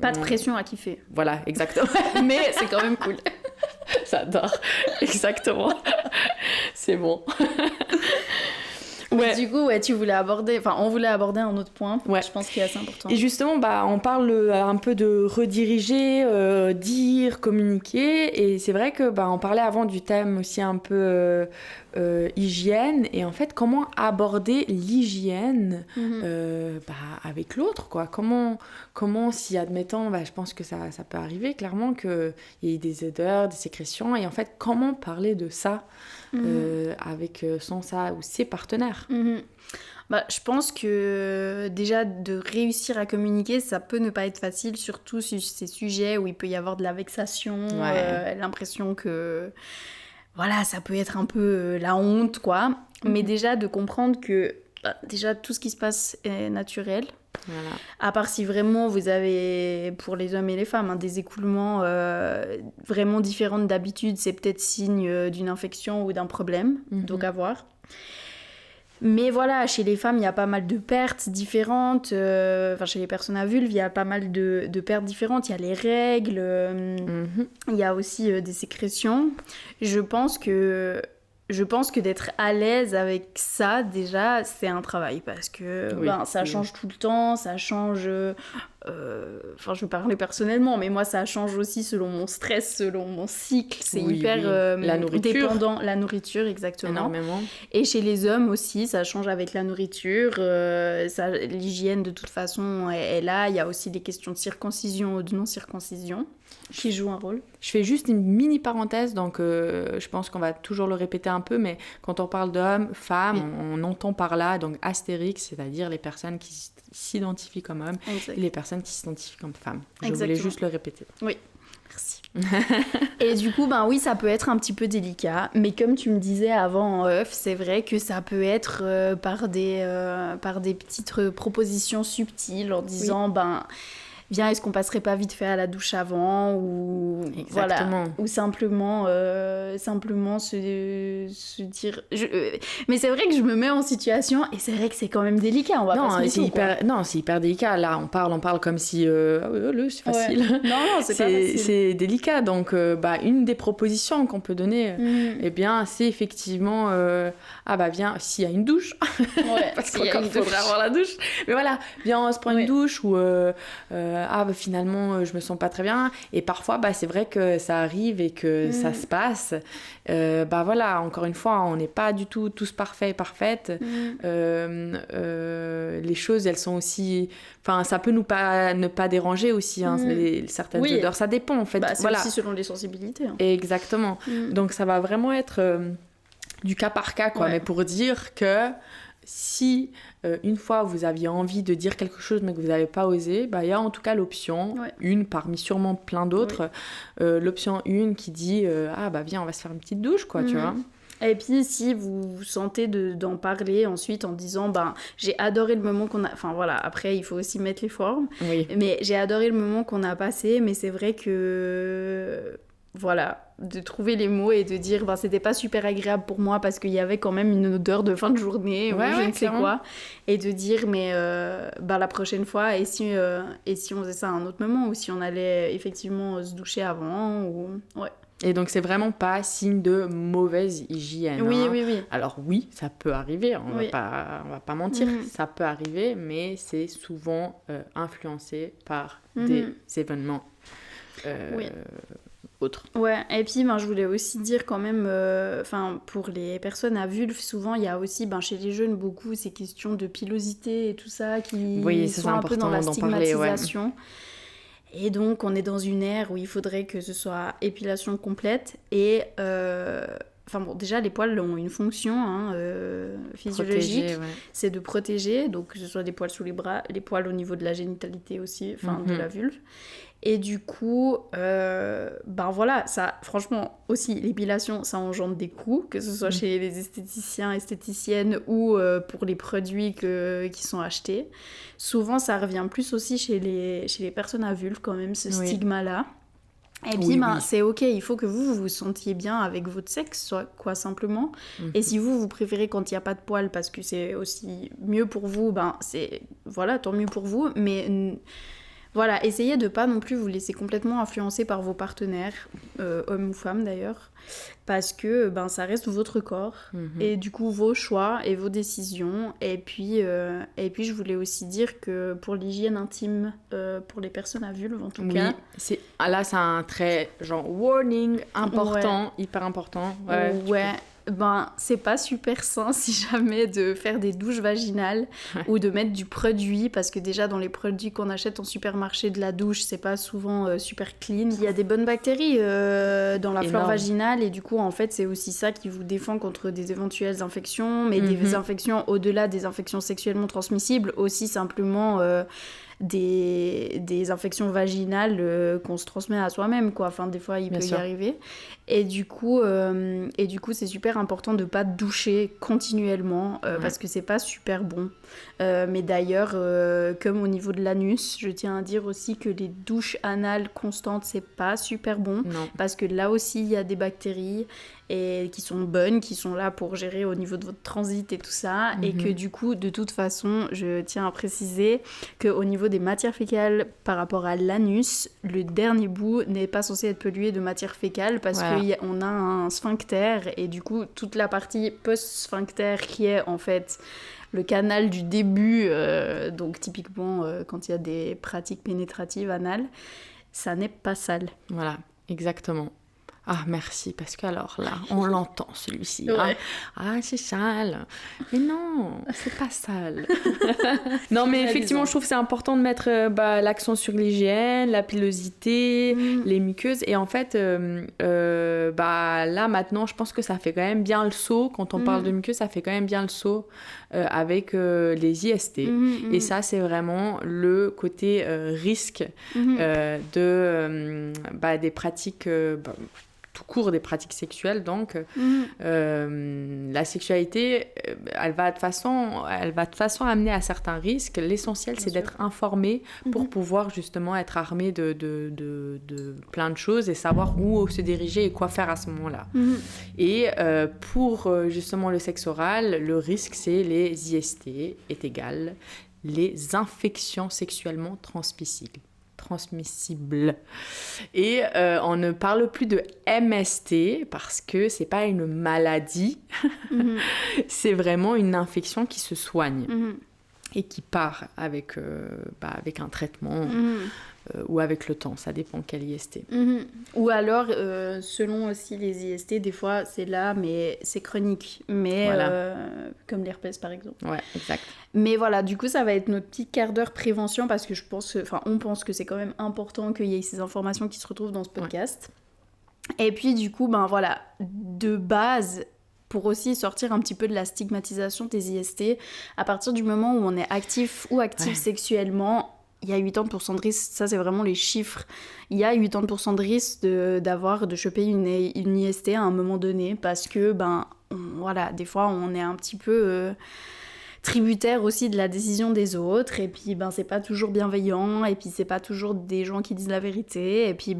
pas de pression à kiffer. Voilà, exactement. Mais c'est quand même cool. J'adore. Exactement. C'est bon. Du coup, tu voulais on voulait aborder un autre point, je pense qu'il est assez important. Et justement, on parle un peu de rediriger, dire, communiquer, et c'est vrai que on parlait avant du thème aussi un peu hygiène et en fait comment aborder l'hygiène avec l'autre, quoi. Comment si admettons, je pense que ça peut arriver clairement qu'il y ait des odeurs, des sécrétions, et en fait comment parler de ça avec sa ou ses partenaires. Je pense que déjà de réussir à communiquer, ça peut ne pas être facile, surtout sur ces sujets où il peut y avoir de la vexation, l'impression que voilà, ça peut être un peu la honte, quoi. Mais déjà de comprendre que déjà tout ce qui se passe est naturel. Voilà. À part si vraiment vous avez, pour les hommes et les femmes, des écoulements vraiment différents d'habitude, c'est peut-être signe d'une infection ou d'un problème, donc à voir. Mais voilà, chez les femmes, il y a pas mal de pertes différentes. Chez les personnes à vulve, il y a pas mal de pertes différentes. Il y a les règles, il y a aussi des sécrétions. Je pense que d'être à l'aise avec ça, déjà, c'est un travail. Parce que ça change tout le temps, ça change... je vais parler personnellement, mais moi, ça change aussi selon mon stress, selon mon cycle. C'est hyper la nourriture. dépendant. La nourriture, exactement. Énormément. Et chez les hommes aussi, ça change avec la nourriture. L'hygiène, de toute façon, est là. Il y a aussi des questions de circoncision ou de non-circoncision qui jouent un rôle. Je fais juste une mini parenthèse, donc je pense qu'on va toujours le répéter un peu, mais quand on parle d'hommes, femmes, on entend par là donc astérix, c'est-à-dire les personnes qui s'identifient comme hommes et les personnes qui s'identifient comme femmes. Je voulais juste le répéter. Oui, merci. Et du coup, oui, ça peut être un petit peu délicat, mais comme tu me disais avant en off, c'est vrai que ça peut être par des petites propositions subtiles en disant, viens, est-ce qu'on passerait pas vite fait à la douche avant, ou exactement. Voilà, ou simplement se dire. Mais c'est vrai que je me mets en situation et c'est vrai que c'est quand même délicat. On va pas se mettre Non, c'est hyper délicat. Là, on parle comme si c'est facile. Ouais. Non, c'est pas facile. C'est délicat. Donc, une des propositions qu'on peut donner, c'est effectivement, viens, s'il y a une douche, parce qu'encore il faudrait avoir la douche. Mais voilà, viens, on se prend une douche ou finalement je me sens pas très bien, et parfois c'est vrai que ça arrive et que ça se passe, encore une fois on n'est pas du tout tous parfaits et parfaites, les choses elles sont aussi, ça peut ne pas déranger aussi, certaines odeurs, ça dépend en fait, c'est aussi selon les sensibilités, exactement. Donc ça va vraiment être du cas par cas, quoi. Mais pour dire que si une fois vous aviez envie de dire quelque chose mais que vous n'avez pas osé, il y a en tout cas l'option, une parmi sûrement plein d'autres, l'option 1 qui dit viens, on va se faire une petite douche, quoi, tu vois. Et puis si vous sentez d'en parler ensuite en disant j'ai adoré le moment qu'on a, après il faut aussi mettre les formes, mais j'ai adoré le moment qu'on a passé, mais c'est vrai que de trouver les mots et de dire c'était pas super agréable pour moi parce qu'il y avait quand même une odeur de fin de journée ou je ne sais quoi, et de dire mais la prochaine fois, et si on faisait ça à un autre moment, ou si on allait effectivement se doucher avant, ou Et donc c'est vraiment pas signe de mauvaise hygiène. Oui. Alors oui, ça peut arriver, on va pas mentir, ça peut arriver, mais c'est souvent influencé par des événements autres. Ouais, et puis je voulais aussi dire quand même, pour les personnes à vulve, souvent il y a aussi chez les jeunes beaucoup ces questions de pilosité et tout ça qui sont un peu dans la stigmatisation. Et donc on est dans une ère où il faudrait que ce soit épilation complète, et déjà les poils ont une fonction physiologique, c'est de protéger, donc que ce soit des poils sous les bras, les poils au niveau de la génitalité aussi, de la vulve. Et du coup, ça, franchement, aussi, l'épilation, ça engendre des coûts, que ce soit chez les esthéticiens, esthéticiennes, ou pour les produits qui sont achetés. Souvent, ça revient plus aussi chez les personnes à vulve, quand même, ce stigma-là. Et puis, c'est ok, il faut que vous vous sentiez bien avec votre sexe, quoi, simplement. Et si vous préférez quand il n'y a pas de poils, parce que c'est aussi mieux pour vous, c'est, tant mieux pour vous, mais... essayez de pas non plus vous laisser complètement influencer par vos partenaires, hommes ou femmes d'ailleurs, parce que ça reste votre corps, et du coup vos choix et vos décisions. Et puis je voulais aussi dire que pour l'hygiène intime, pour les personnes à vulve en tout cas... c'est un très warning important, hyper important. c'est pas super sain si jamais de faire des douches vaginales ou de mettre du produit, parce que déjà dans les produits qu'on achète en supermarché de la douche, c'est pas souvent super clean. Il y a des bonnes bactéries dans la flore vaginale et du coup en fait c'est aussi ça qui vous défend contre des éventuelles infections, mais des infections au-delà des infections sexuellement transmissibles, aussi simplement des infections vaginales qu'on se transmet à soi-même, quoi. Enfin, des fois, il peut y arriver. Et du coup, c'est super important de pas doucher continuellement parce que c'est pas super bon. Mais d'ailleurs, comme au niveau de l'anus, je tiens à dire aussi que les douches anales constantes, c'est pas super bon. Non. Parce que là aussi, il y a des bactéries et qui sont bonnes, qui sont là pour gérer au niveau de votre transit et tout ça. Et que du coup, de toute façon, je tiens à préciser qu'au niveau des matières fécales par rapport à l'anus, le dernier bout n'est pas censé être pollué de matière fécale parce qu'on a un sphincter et du coup, toute la partie post-sphincter qui est en fait le canal du début, donc typiquement quand il y a des pratiques pénétratives anales, ça n'est pas sale. Voilà, exactement. Ah, merci, parce que alors là, on l'entend celui-ci. Ouais. Hein. Ah, c'est sale. Mais non, c'est pas sale. Non, mais effectivement, je trouve que c'est important de mettre l'accent sur l'hygiène, la pilosité, les muqueuses. Et en fait, là, maintenant, je pense que ça fait quand même bien le saut. Quand on parle de muqueuses, ça fait quand même bien le saut avec les IST. Et ça, c'est vraiment le côté risque des pratiques... tout court des pratiques sexuelles, donc la sexualité, elle va de façon amener à certains risques. L'essentiel, c'est d'être informé pour pouvoir justement être armé de plein de choses et savoir où se diriger et quoi faire à ce moment-là. Et pour justement le sexe oral, le risque, c'est les IST est égal les infections sexuellement transmissibles. Et on ne parle plus de MST parce que c'est pas une maladie, c'est vraiment une infection qui se soigne et qui part avec un traitement ou avec le temps, ça dépend quel IST. Ou alors, selon aussi les IST, des fois c'est là, mais c'est chronique, mais comme l'herpès par exemple. Ouais, exact. Mais voilà, du coup, ça va être notre petit quart d'heure prévention parce que on pense que c'est quand même important qu'il y ait ces informations qui se retrouvent dans ce podcast. Ouais. Et puis, du coup, de base, pour aussi sortir un petit peu de la stigmatisation des IST, à partir du moment où on est actif ou active sexuellement, il y a 80% de risque, ça c'est vraiment les chiffres, il y a 80% de risque de choper une IST à un moment donné parce que, des fois on est un petit peu tributaire aussi de la décision des autres et puis c'est pas toujours bienveillant et puis c'est pas toujours des gens qui disent la vérité et puis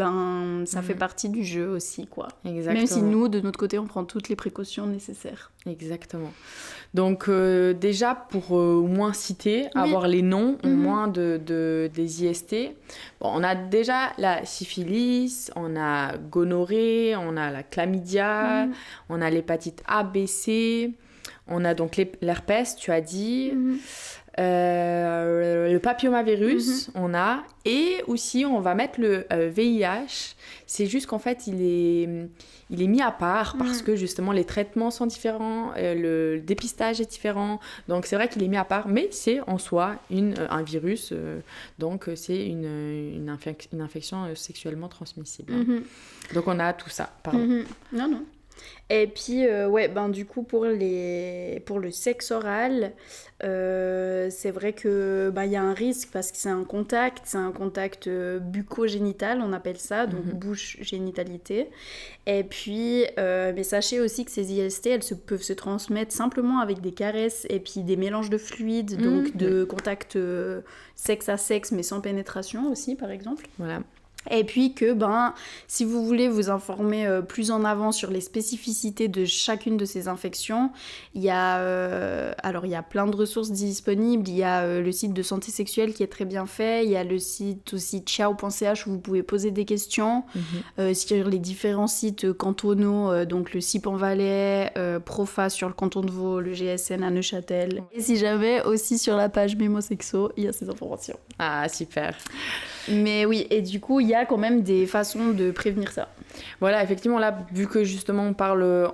ça fait partie du jeu aussi, quoi. Exactement. Même si nous, de notre côté, on prend toutes les précautions nécessaires. Exactement. Donc déjà, pour au moins citer, avoir les noms au moins des IST. Bon, on a déjà la syphilis, on a gonorrhée, on a la chlamydia, on a l'hépatite A, B, C, on a donc l'herpès, tu as dit, le papillomavirus, on a, et aussi on va mettre le VIH. C'est juste qu'en fait, il est mis à part parce que justement les traitements sont différents, le dépistage est différent, donc c'est vrai qu'il est mis à part, mais c'est en soi un virus, donc c'est une infection sexuellement transmissible. Donc on a tout ça, pardon. Non. Et puis, du coup, pour le sexe oral, c'est vrai que y a un risque parce que c'est un contact bucco-génital, on appelle ça, donc bouche-génitalité. Et puis, mais sachez aussi que ces IST, peuvent se transmettre simplement avec des caresses et puis des mélanges de fluides, donc de contact sexe à sexe, mais sans pénétration aussi, par exemple. Voilà. Et puis que, si vous voulez vous informer plus en avant sur les spécificités de chacune de ces infections, il y a plein de ressources disponibles. Il y a le site de santé sexuelle qui est très bien fait. Il y a le site aussi ciao.ch où vous pouvez poser des questions sur les différents sites cantonaux, donc le CIP en Valais, Profa sur le canton de Vaud, le GSN à Neuchâtel. Et si jamais, aussi sur la page Mémosexo, il y a ces informations. Ah, super. Mais oui, et du coup, il y a quand même des façons de prévenir ça. Voilà, effectivement, là, vu que justement on parle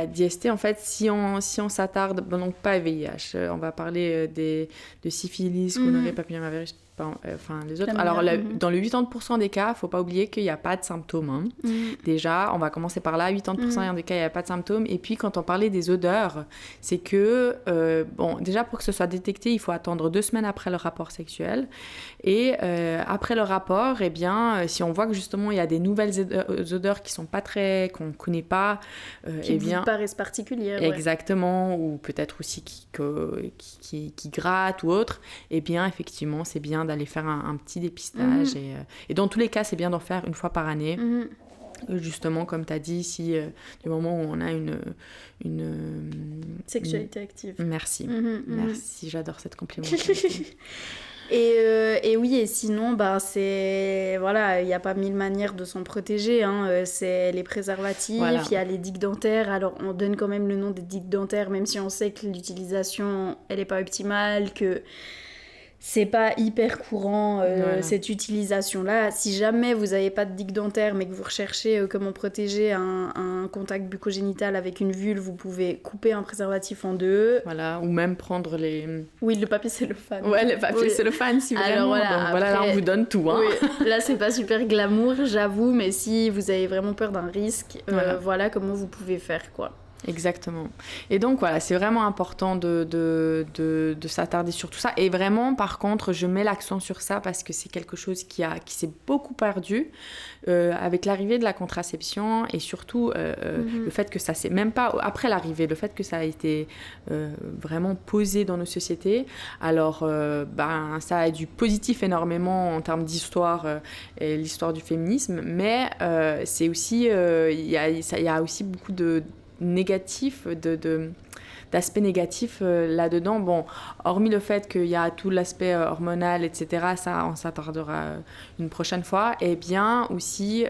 d'IST, en fait, si on s'attarde, donc pas VIH, on va parler de syphilis, gonorrhée, papillomavirus, enfin les autres. Alors, dans le 80% des cas, faut pas oublier qu'il n'y a pas de symptômes. Hein. Déjà, on va commencer par là, 80% des cas, il n'y a pas de symptômes. Et puis, quand on parlait des odeurs, c'est que, déjà, pour que ce soit détecté, il faut attendre 2 semaines après le rapport sexuel. Et après le rapport, eh bien, si on voit que justement, il y a des nouvelles odeurs qui sont pas très, qu'on connaît pas, qui paraissent particulières. Exactement, ou peut-être aussi qui grattent ou autre, eh bien, effectivement, c'est bien d'aller faire un petit dépistage. Et dans tous les cas, c'est bien d'en faire 1 fois par année. Justement, comme tu as dit, si du moment où on a une sexualité active. Merci. Merci, j'adore cette compliment. Et oui, et sinon, c'est... Voilà, il n'y a pas 1000 manières de s'en protéger. Hein. C'est les préservatifs, il y a les digues dentaires. Alors, on donne quand même le nom des digues dentaires, même si on sait que l'utilisation, elle n'est pas optimale, que c'est pas hyper courant, cette utilisation-là. Si jamais vous n'avez pas de digue dentaire, mais que vous recherchez comment protéger un contact bucco-génital avec une vulve, vous pouvez couper un préservatif en 2. Voilà, ou même prendre les... Oui, le papier cellophane. Ouais, le papier cellophane, si vraiment. Alors, donc après, là, on vous donne tout. Hein. Oui, là, c'est pas super glamour, j'avoue, mais si vous avez vraiment peur d'un risque, voilà comment vous pouvez faire, quoi. Exactement. Et donc voilà, c'est vraiment important de s'attarder sur tout ça. Et vraiment, par contre, je mets l'accent sur ça parce que c'est quelque chose qui s'est beaucoup perdu avec l'arrivée de la contraception et surtout le fait que ça, c'est même pas après l'arrivée, le fait que ça a été vraiment posé dans nos sociétés. Alors, ça a du positif énormément en termes d'histoire et l'histoire du féminisme, mais c'est aussi, il y a aussi beaucoup négatif, d'aspects négatifs là-dedans. Bon, hormis le fait qu'il y a tout l'aspect hormonal, etc., ça, on s'attardera une prochaine fois. Et bien aussi,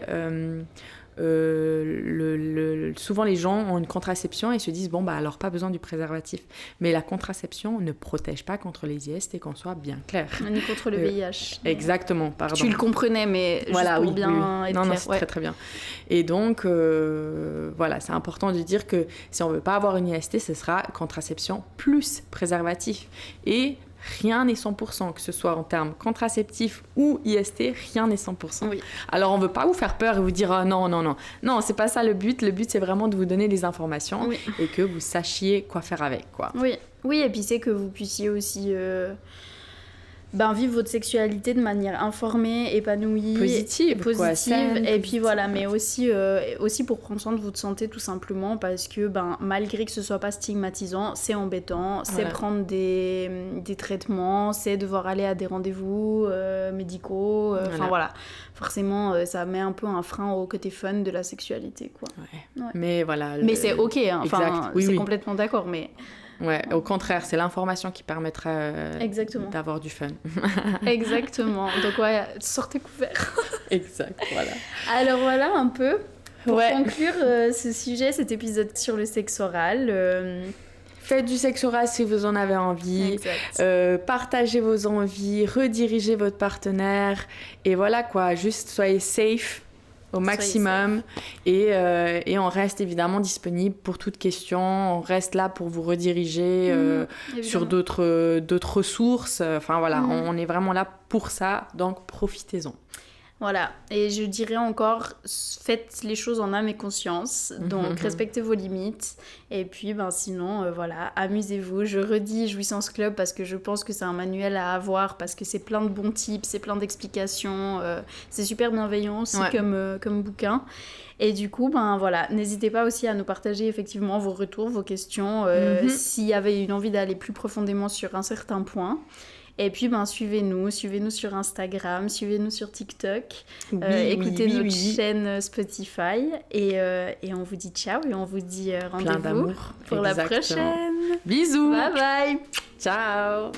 souvent les gens ont une contraception et se disent alors pas besoin du préservatif, mais la contraception ne protège pas contre les IST, qu'on soit bien clair, ni contre le VIH. Exactement, pardon. Tu le comprenais, mais voilà, juste pour bien être clair. Non, c'est très très bien. Et donc voilà, c'est important de dire que si on veut pas avoir une IST, ce sera contraception plus préservatif. Et rien n'est 100%, que ce soit en termes contraceptifs ou IST, rien n'est 100%. Oui. Alors, on ne veut pas vous faire peur et vous dire non. Non, c'est pas ça le but. Le but, c'est vraiment de vous donner des informations et que vous sachiez quoi faire avec, quoi. Oui, et puis c'est que vous puissiez aussi vivre votre sexualité de manière informée, épanouie, positive, et puis voilà, mais aussi pour prendre soin de votre santé tout simplement, parce que malgré que ce soit pas stigmatisant, c'est embêtant, c'est prendre des traitements, c'est devoir aller à des rendez-vous médicaux, voilà, forcément ça met un peu un frein au côté fun de la sexualité, quoi. Mais voilà, mais c'est ok, hein. Complètement d'accord, mais ouais, au contraire, c'est l'information qui permettra d'avoir du fun. Exactement. Donc sortez couverts. Exact, voilà. Alors voilà un peu, pour conclure ce sujet, cet épisode sur le sexe oral. Faites du sexe oral si vous en avez envie. Partagez vos envies, redirigez votre partenaire. Et voilà quoi, juste soyez safe au maximum et on reste évidemment disponible pour toute question, on reste là pour vous rediriger sur d'autres ressources, enfin voilà, on est vraiment là pour ça, donc profitez-en. Voilà, et je dirais encore, faites les choses en âme et conscience, donc respectez vos limites, et puis sinon, voilà, amusez-vous. Je redis Jouissance Club parce que je pense que c'est un manuel à avoir, parce que c'est plein de bons tips, c'est plein d'explications, c'est super bienveillant aussi comme bouquin. Et du coup, voilà, n'hésitez pas aussi à nous partager effectivement vos retours, vos questions, s'il y avait une envie d'aller plus profondément sur un certain point. Et puis, suivez-nous sur Instagram, suivez-nous sur TikTok, écoutez notre chaîne Spotify, et on vous dit ciao, et on vous dit rendez-vous pour la prochaine. Bisous. Bye bye. Ciao.